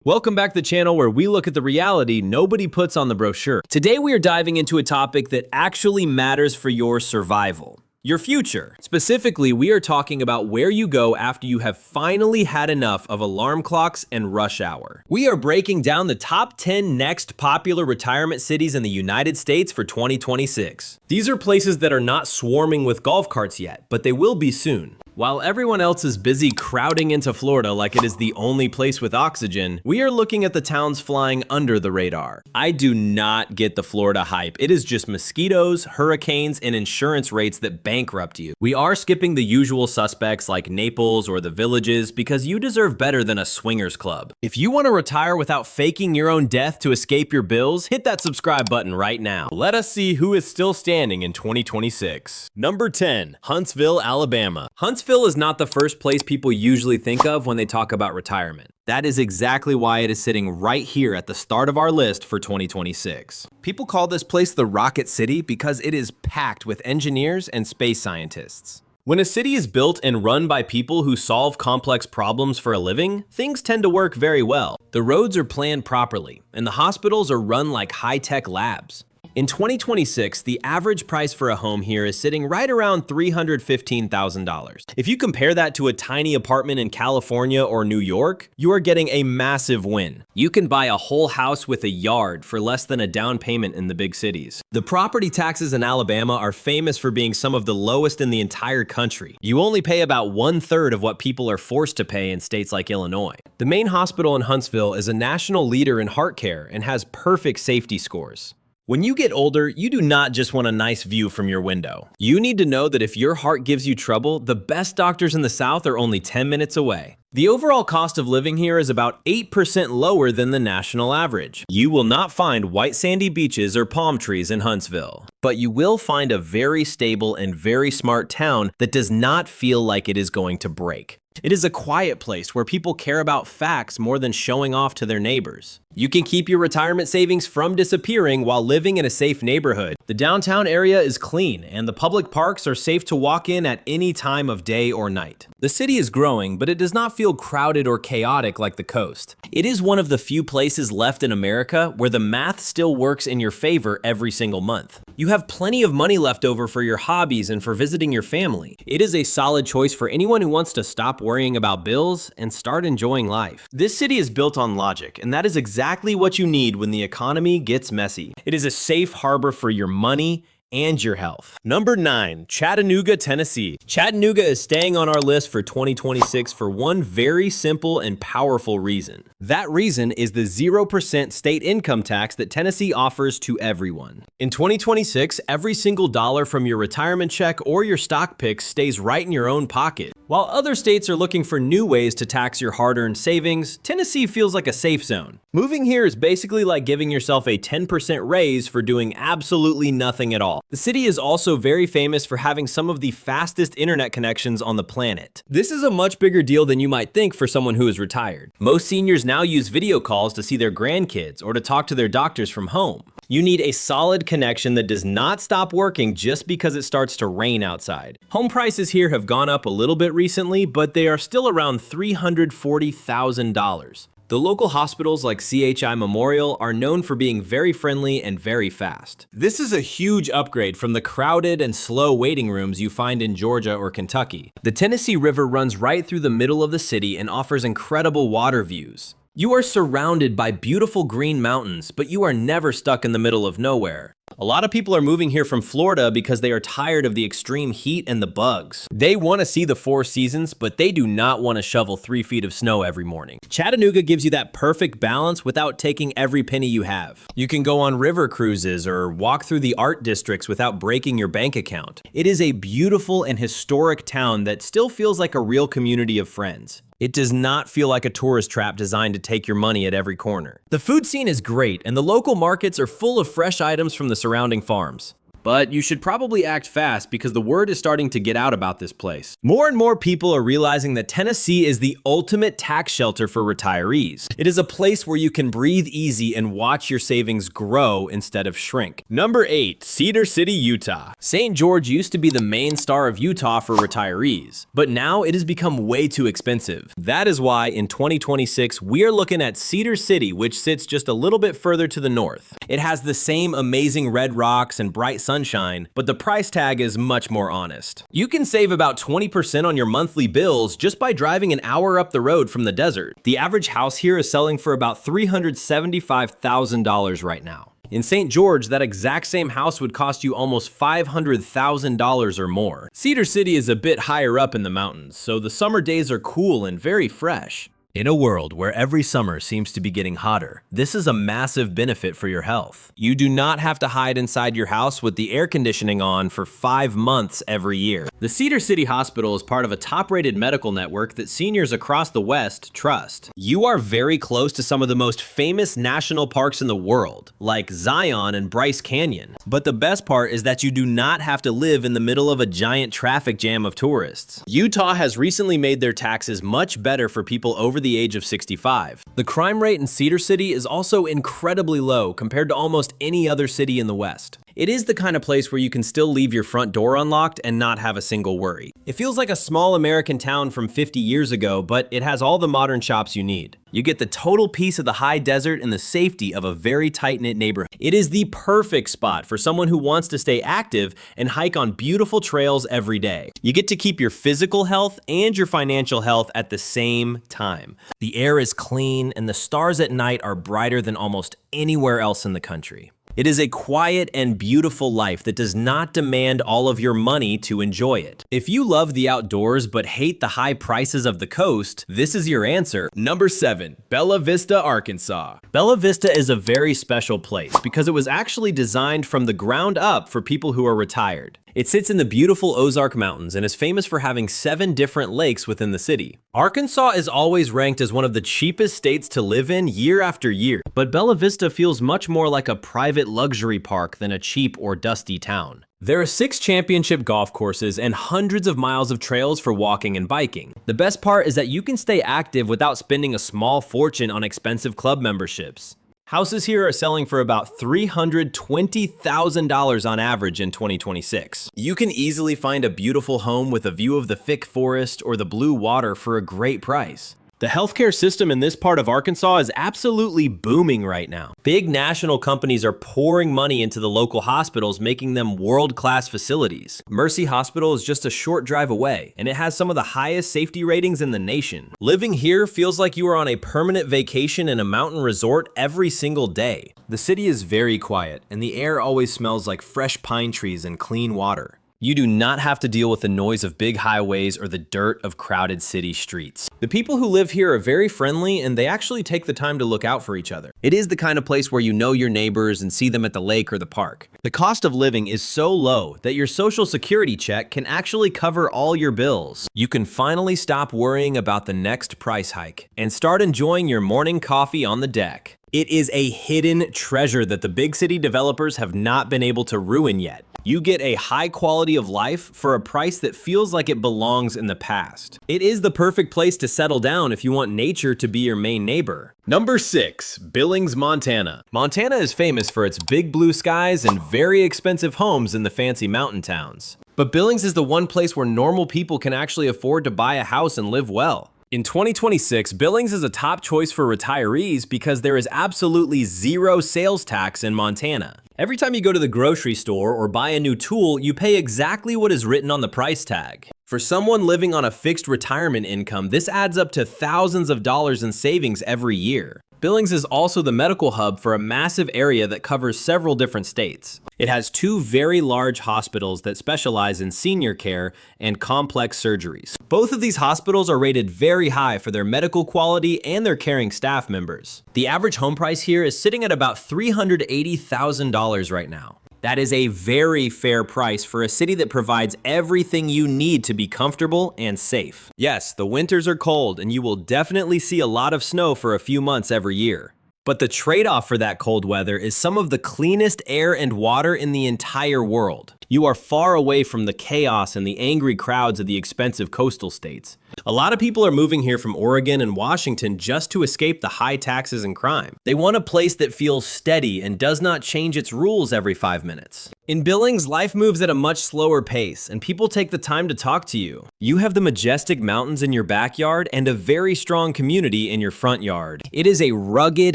Welcome back to the channel where we look at the reality nobody puts on the brochure. Today we are diving into a topic that actually matters for your survival. Your future. Specifically, we are talking about where you go after you have finally had enough of alarm clocks and rush hour. We are breaking down the top 10 next popular retirement cities in the United States for 2026. These are places that are not swarming with golf carts yet, but they will be soon. While everyone else is busy crowding into Florida like it is the only place with oxygen, we are looking at the towns flying under the radar. I do not get the Florida hype. It is just mosquitoes, hurricanes, and insurance rates that bankrupt you. We are skipping the usual suspects like Naples or the Villages because you deserve better than a swingers club. If you want to retire without faking your own death to escape your bills, hit that subscribe button right now. Let us see who is still standing in 2026. Number 10, Huntsville, Alabama. Huntsville is not the first place people usually think of when they talk about retirement. That is exactly why it is sitting right here at the start of our list for 2026. People call this place the Rocket City because it is packed with engineers and space scientists. When a city is built and run by people who solve complex problems for a living, things tend to work very well. The roads are planned properly, and the hospitals are run like high-tech labs. In 2026, the average price for a home here is sitting right around $315,000. If you compare that to a tiny apartment in California or New York, you are getting a massive win. You can buy a whole house with a yard for less than a down payment in the big cities. The property taxes in Alabama are famous for being some of the lowest in the entire country. You only pay about 1/3 of what people are forced to pay in states like Illinois. The main hospital in Huntsville is a national leader in heart care and has perfect safety scores. When you get older, you do not just want a nice view from your window. You need to know that if your heart gives you trouble, the best doctors in the South are only 10 minutes away. The overall cost of living here is about 8% lower than the national average. You will not find white sandy beaches or palm trees in Huntsville, but you will find a very stable and very smart town that does not feel like it is going to break. It is a quiet place where people care about facts more than showing off to their neighbors. You can keep your retirement savings from disappearing while living in a safe neighborhood. The downtown area is clean, and the public parks are safe to walk in at any time of day or night. The city is growing, but it does not feel crowded or chaotic like the coast. It is one of the few places left in America where the math still works in your favor every single month. You have plenty of money left over for your hobbies and for visiting your family. It is a solid choice for anyone who wants to stop worrying about bills and start enjoying life. This city is built on logic, and that is exactly what you need when the economy gets messy. It is a safe harbor for your money and your health. Number 9, Chattanooga, Tennessee. Chattanooga is staying on our list for 2026 for one very simple and powerful reason. That reason is the 0% state income tax that Tennessee offers to everyone. In 2026, every single dollar from your retirement check or your stock picks stays right in your own pocket. While other states are looking for new ways to tax your hard-earned savings, Tennessee feels like a safe zone. Moving here is basically like giving yourself a 10% raise for doing absolutely nothing at all. The city is also very famous for having some of the fastest internet connections on the planet. This is a much bigger deal than you might think for someone who is retired. Most seniors now use video calls to see their grandkids or to talk to their doctors from home. You need a solid connection that does not stop working just because it starts to rain outside. Home prices here have gone up a little bit recently, but they are still around $340,000. The local hospitals like CHI Memorial are known for being very friendly and very fast. This is a huge upgrade from the crowded and slow waiting rooms you find in Georgia or Kentucky. The Tennessee River runs right through the middle of the city and offers incredible water views. You are surrounded by beautiful green mountains, but you are never stuck in the middle of nowhere. A lot of people are moving here from Florida because they are tired of the extreme heat and the bugs. They want to see the 4 seasons, but they do not want to shovel 3 feet of snow every morning. Chattanooga gives you that perfect balance without taking every penny you have. You can go on river cruises or walk through the art districts without breaking your bank account. It is a beautiful and historic town that still feels like a real community of friends. It does not feel like a tourist trap designed to take your money at every corner. The food scene is great, and the local markets are full of fresh items from the surrounding farms. But you should probably act fast because the word is starting to get out about this place. More and more people are realizing that Tennessee is the ultimate tax shelter for retirees. It is a place where you can breathe easy and watch your savings grow instead of shrink. Number 8, Cedar City, Utah. St. George used to be the main star of Utah for retirees, but now it has become way too expensive. That is why in 2026, we are looking at Cedar City, which sits just a little bit further to the north. It has the same amazing red rocks and bright sunshine, but the price tag is much more honest. You can save about 20% on your monthly bills just by driving an hour up the road from the desert. The average house here is selling for about $375,000 right now. In St. George, that exact same house would cost you almost $500,000 or more. Cedar City is a bit higher up in the mountains, so the summer days are cool and very fresh. In a world where every summer seems to be getting hotter, this is a massive benefit for your health. You do not have to hide inside your house with the air conditioning on for 5 months every year. The Cedar City Hospital is part of a top-rated medical network that seniors across the West trust. You are very close to some of the most famous national parks in the world, like Zion and Bryce Canyon. But the best part is that you do not have to live in the middle of a giant traffic jam of tourists. Utah has recently made their taxes much better for people over the age of 65. The crime rate in Cedar City is also incredibly low compared to almost any other city in the West. It is the kind of place where you can still leave your front door unlocked and not have a single worry. It feels like a small American town from 50 years ago, but it has all the modern shops you need. You get the total peace of the high desert and the safety of a very tight-knit neighborhood. It is the perfect spot for someone who wants to stay active and hike on beautiful trails every day. You get to keep your physical health and your financial health at the same time. The air is clean and the stars at night are brighter than almost anywhere else in the country. It is a quiet and beautiful life that does not demand all of your money to enjoy it. If you love the outdoors but hate the high prices of the coast, this is your answer. Number 7, Bella Vista, Arkansas. Bella Vista is a very special place because it was actually designed from the ground up for people who are retired. It sits in the beautiful Ozark Mountains and is famous for having 7 different lakes within the city. Arkansas is always ranked as one of the cheapest states to live in year after year, but Bella Vista feels much more like a private luxury park than a cheap or dusty town. There are 6 championship golf courses and hundreds of miles of trails for walking and biking. The best part is that you can stay active without spending a small fortune on expensive club memberships. Houses here are selling for about $320,000 on average in 2026. You can easily find a beautiful home with a view of the thick forest or the blue water for a great price. The healthcare system in this part of Arkansas is absolutely booming right now. Big national companies are pouring money into the local hospitals, making them world-class facilities. Mercy Hospital is just a short drive away, and it has some of the highest safety ratings in the nation. Living here feels like you are on a permanent vacation in a mountain resort every single day. The city is very quiet, and the air always smells like fresh pine trees and clean water. You do not have to deal with the noise of big highways or the dirt of crowded city streets. The people who live here are very friendly and they actually take the time to look out for each other. It is the kind of place where you know your neighbors and see them at the lake or the park. The cost of living is so low that your social security check can actually cover all your bills. You can finally stop worrying about the next price hike and start enjoying your morning coffee on the deck. It is a hidden treasure that the big city developers have not been able to ruin yet. You get a high quality of life for a price that feels like it belongs in the past. It is the perfect place to settle down if you want nature to be your main neighbor. Number 6, Billings, Montana. Montana is famous for its big blue skies and very expensive homes in the fancy mountain towns. But Billings is the one place where normal people can actually afford to buy a house and live well. In 2026, Billings is a top choice for retirees because there is absolutely zero sales tax in Montana. Every time you go to the grocery store or buy a new tool, you pay exactly what is written on the price tag. For someone living on a fixed retirement income, this adds up to thousands of dollars in savings every year. Billings is also the medical hub for a massive area that covers several different states. It has 2 very large hospitals that specialize in senior care and complex surgeries. Both of these hospitals are rated very high for their medical quality and their caring staff members. The average home price here is sitting at about $380,000 right now. That is a very fair price for a city that provides everything you need to be comfortable and safe. Yes, the winters are cold and you will definitely see a lot of snow for a few months every year. But the trade-off for that cold weather is some of the cleanest air and water in the entire world. You are far away from the chaos and the angry crowds of the expensive coastal states. A lot of people are moving here from Oregon and Washington just to escape the high taxes and crime. They want a place that feels steady and does not change its rules every 5 minutes. In Billings, life moves at a much slower pace, and people take the time to talk to you. You have the majestic mountains in your backyard and a very strong community in your front yard. It is a rugged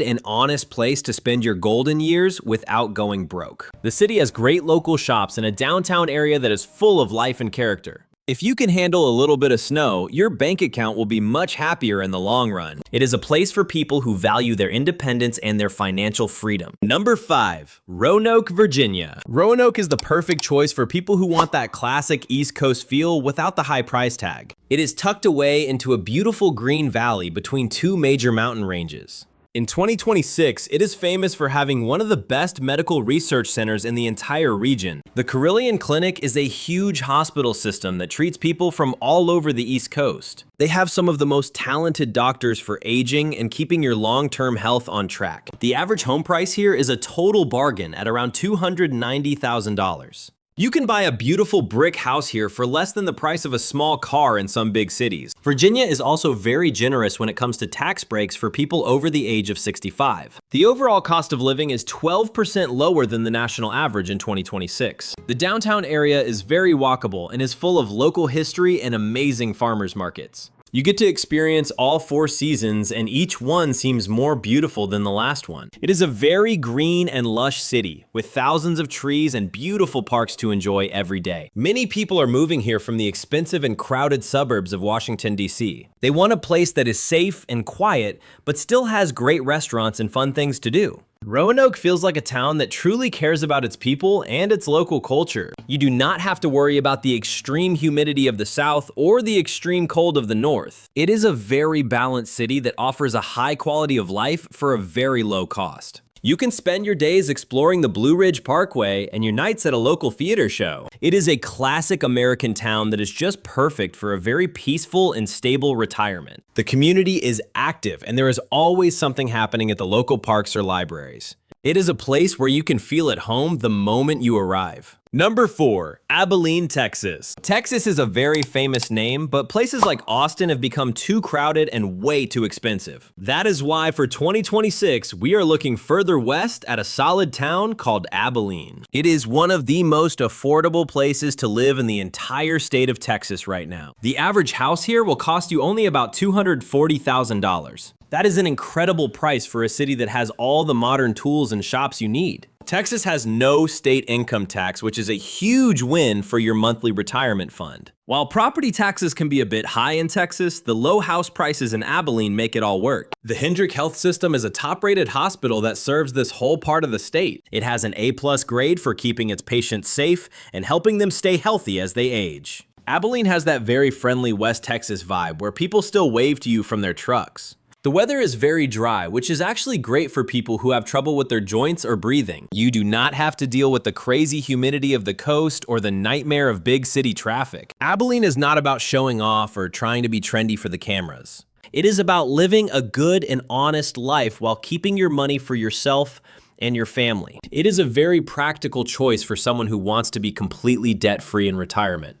and honest place to spend your golden years without going broke. The city has great local shops and a downtown area that is full of life and character. If you can handle a little bit of snow, your bank account will be much happier in the long run. It is a place for people who value their independence and their financial freedom. Number 5, Roanoke, Virginia. Roanoke is the perfect choice for people who want that classic East Coast feel without the high price tag. It is tucked away into a beautiful green valley between two major mountain ranges. In 2026, it is famous for having one of the best medical research centers in the entire region. The Carilion Clinic is a huge hospital system that treats people from all over the East Coast. They have some of the most talented doctors for aging and keeping your long-term health on track. The average home price here is a total bargain at around $290,000. You can buy a beautiful brick house here for less than the price of a small car in some big cities. Virginia is also very generous when it comes to tax breaks for people over the age of 65. The overall cost of living is 12% lower than the national average in 2026. The downtown area is very walkable and is full of local history and amazing farmers markets. You get to experience all 4 seasons, and each one seems more beautiful than the last one. It is a very green and lush city, with thousands of trees and beautiful parks to enjoy every day. Many people are moving here from the expensive and crowded suburbs of Washington, D.C. They want a place that is safe and quiet, but still has great restaurants and fun things to do. Roanoke feels like a town that truly cares about its people and its local culture. You do not have to worry about the extreme humidity of the South or the extreme cold of the North. It is a very balanced city that offers a high quality of life for a very low cost. You can spend your days exploring the Blue Ridge Parkway and your nights at a local theater show. It is a classic American town that is just perfect for a very peaceful and stable retirement. The community is active and there is always something happening at the local parks or libraries. It is a place where you can feel at home the moment you arrive. Number 4, Abilene, Texas. Texas is a very famous name, but places like Austin have become too crowded and way too expensive. That is why for 2026, we are looking further west at a solid town called Abilene. It is one of the most affordable places to live in the entire state of Texas right now. The average house here will cost you only about $240,000. That is an incredible price for a city that has all the modern tools and shops you need. Texas has no state income tax, which is a huge win for your monthly retirement fund. While property taxes can be a bit high in Texas, the low house prices in Abilene make it all work. The Hendrick Health System is a top-rated hospital that serves this whole part of the state. It has an A+ grade for keeping its patients safe and helping them stay healthy as they age. Abilene has that very friendly West Texas vibe where people still wave to you from their trucks. The weather is very dry, which is actually great for people who have trouble with their joints or breathing. You do not have to deal with the crazy humidity of the coast or the nightmare of big city traffic. Abilene is not about showing off or trying to be trendy for the cameras. It is about living a good and honest life while keeping your money for yourself and your family. It is a very practical choice for someone who wants to be completely debt-free in retirement.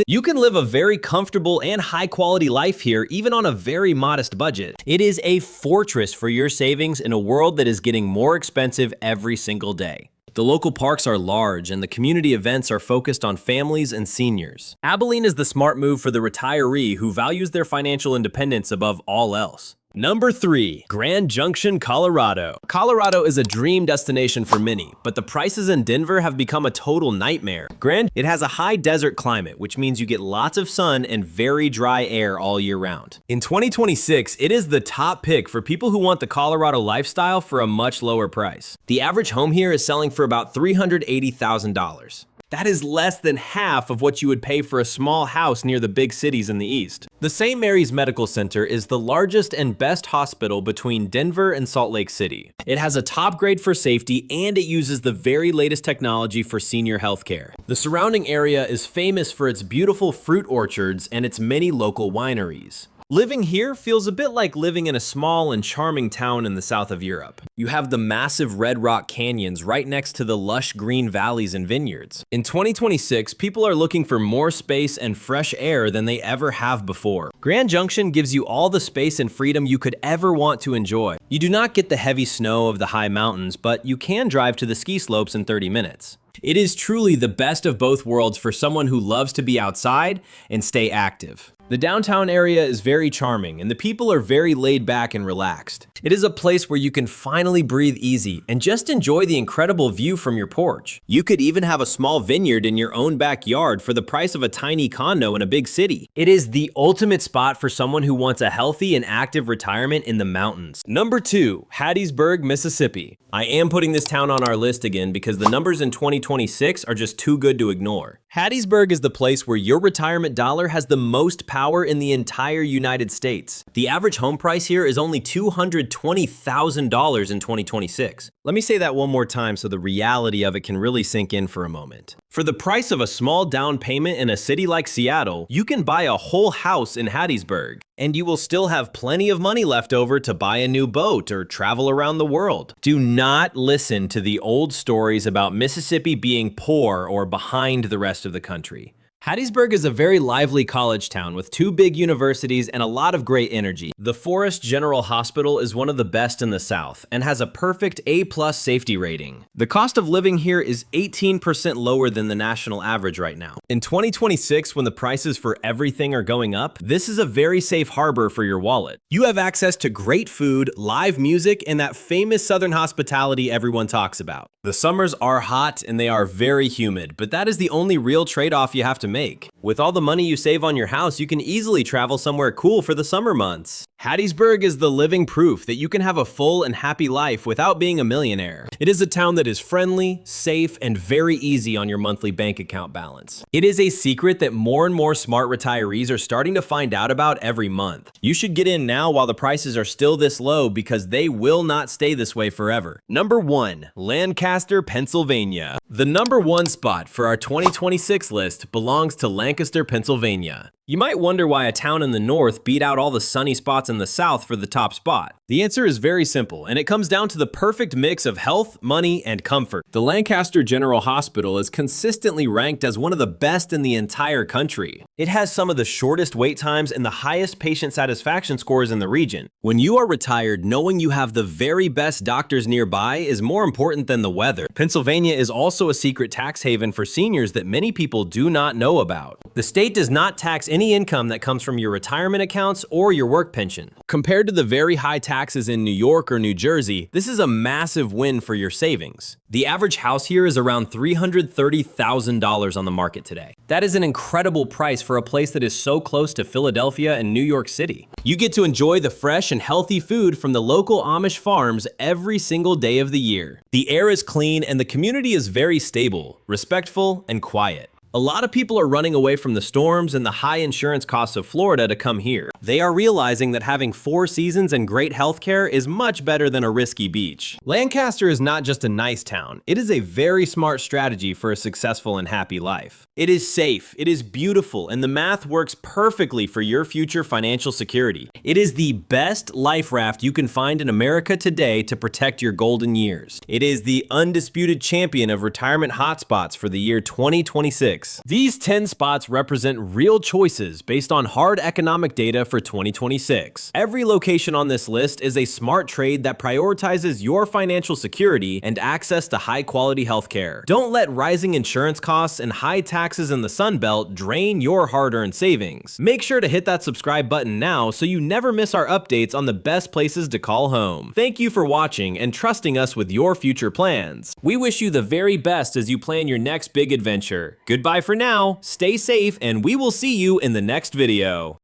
You can live a very comfortable and high-quality life here, even on a very modest budget. It is a fortress for your savings in a world that is getting more expensive every single day. The local parks are large, and the community events are focused on families and seniors. Abilene is the smart move for the retiree who values their financial independence above all else. Number 3, Grand Junction, Colorado. Colorado is a dream destination for many, but the prices in Denver have become a total nightmare. It has a high desert climate, which means you get lots of sun and very dry air all year round. In 2026, it is the top pick for people who want the Colorado lifestyle for a much lower price. The average home here is selling for about $380,000. That is less than half of what you would pay for a small house near the big cities in the East. The St. Mary's Medical Center is the largest and best hospital between Denver and Salt Lake City. It has a top grade for safety and it uses the very latest technology for senior healthcare. The surrounding area is famous for its beautiful fruit orchards and its many local wineries. Living here feels a bit like living in a small and charming town in the south of Europe. You have the massive red rock canyons right next to the lush green valleys and vineyards. In 2026, people are looking for more space and fresh air than they ever have before. Grand Junction gives you all the space and freedom you could ever want to enjoy. You do not get the heavy snow of the high mountains, but you can drive to the ski slopes in 30 minutes. It is truly the best of both worlds for someone who loves to be outside and stay active. The downtown area is very charming, and the people are very laid back and relaxed. It is a place where you can finally breathe easy and just enjoy the incredible view from your porch. You could even have a small vineyard in your own backyard for the price of a tiny condo in a big city. It is the ultimate spot for someone who wants a healthy and active retirement in the mountains. Number 2, Hattiesburg, Mississippi. I am putting this town on our list again because the numbers in 2026 are just too good to ignore. Hattiesburg is the place where your retirement dollar has the most power in the entire United States. The average home price here is only $220,000 in 2026. Let me say that one more time so the reality of it can really sink in for a moment. For the price of a small down payment in a city like Seattle, you can buy a whole house in Hattiesburg, and you will still have plenty of money left over to buy a new boat or travel around the world. Do not listen to the old stories about Mississippi being poor or behind the rest of the country. Hattiesburg is a very lively college town with 2 big universities and a lot of great energy. The Forest General Hospital is one of the best in the South and has a perfect A+ safety rating. The cost of living here is 18% lower than the national average right now. In 2026, when the prices for everything are going up, this is a very safe harbor for your wallet. You have access to great food, live music, and that famous Southern hospitality everyone talks about. The summers are hot and they are very humid, but that is the only real trade-off you have to make. With all the money you save on your house, you can easily travel somewhere cool for the summer months. Hattiesburg is the living proof that you can have a full and happy life without being a millionaire. It is a town that is friendly, safe, and very easy on your monthly bank account balance. It is a secret that more and more smart retirees are starting to find out about every month. You should get in now while the prices are still this low because they will not stay this way forever. Number 1, Lancaster, Pennsylvania. The number 1 spot for our 2026 list belongs to Lancaster, Pennsylvania. You might wonder why a town in the north beat out all the sunny spots in the south for the top spot. The answer is very simple, and it comes down to the perfect mix of health, money, and comfort. The Lancaster General Hospital is consistently ranked as one of the best in the entire country. It has some of the shortest wait times and the highest patient satisfaction scores in the region. When you are retired, knowing you have the very best doctors nearby is more important than the weather. Pennsylvania is also a secret tax haven for seniors that many people do not know about. The state does not tax any income that comes from your retirement accounts or your work pension. Compared to the very high taxes in New York or New Jersey, this is a massive win for your savings. The average house here is around $330,000 on the market today. That is an incredible price for a place that is so close to Philadelphia and New York City. You get to enjoy the fresh and healthy food from the local Amish farms every single day of the year. The air is clean and the community is very stable, respectful, and quiet. A lot of people are running away from the storms and the high insurance costs of Florida to come here. They are realizing that having 4 seasons and great healthcare is much better than a risky beach. Lancaster is not just a nice town, it is a very smart strategy for a successful and happy life. It is safe, it is beautiful, and the math works perfectly for your future financial security. It is the best life raft you can find in America today to protect your golden years. It is the undisputed champion of retirement hotspots for the year 2026. These 10 spots represent real choices based on hard economic data for 2026. Every location on this list is a smart trade that prioritizes your financial security and access to high-quality healthcare. Don't let rising insurance costs and high taxes in the Sun Belt drain your hard-earned savings. Make sure to hit that subscribe button now so you never miss our updates on the best places to call home. Thank you for watching and trusting us with your future plans. We wish you the very best as you plan your next big adventure. Goodbye for now, stay safe, and we will see you in the next video.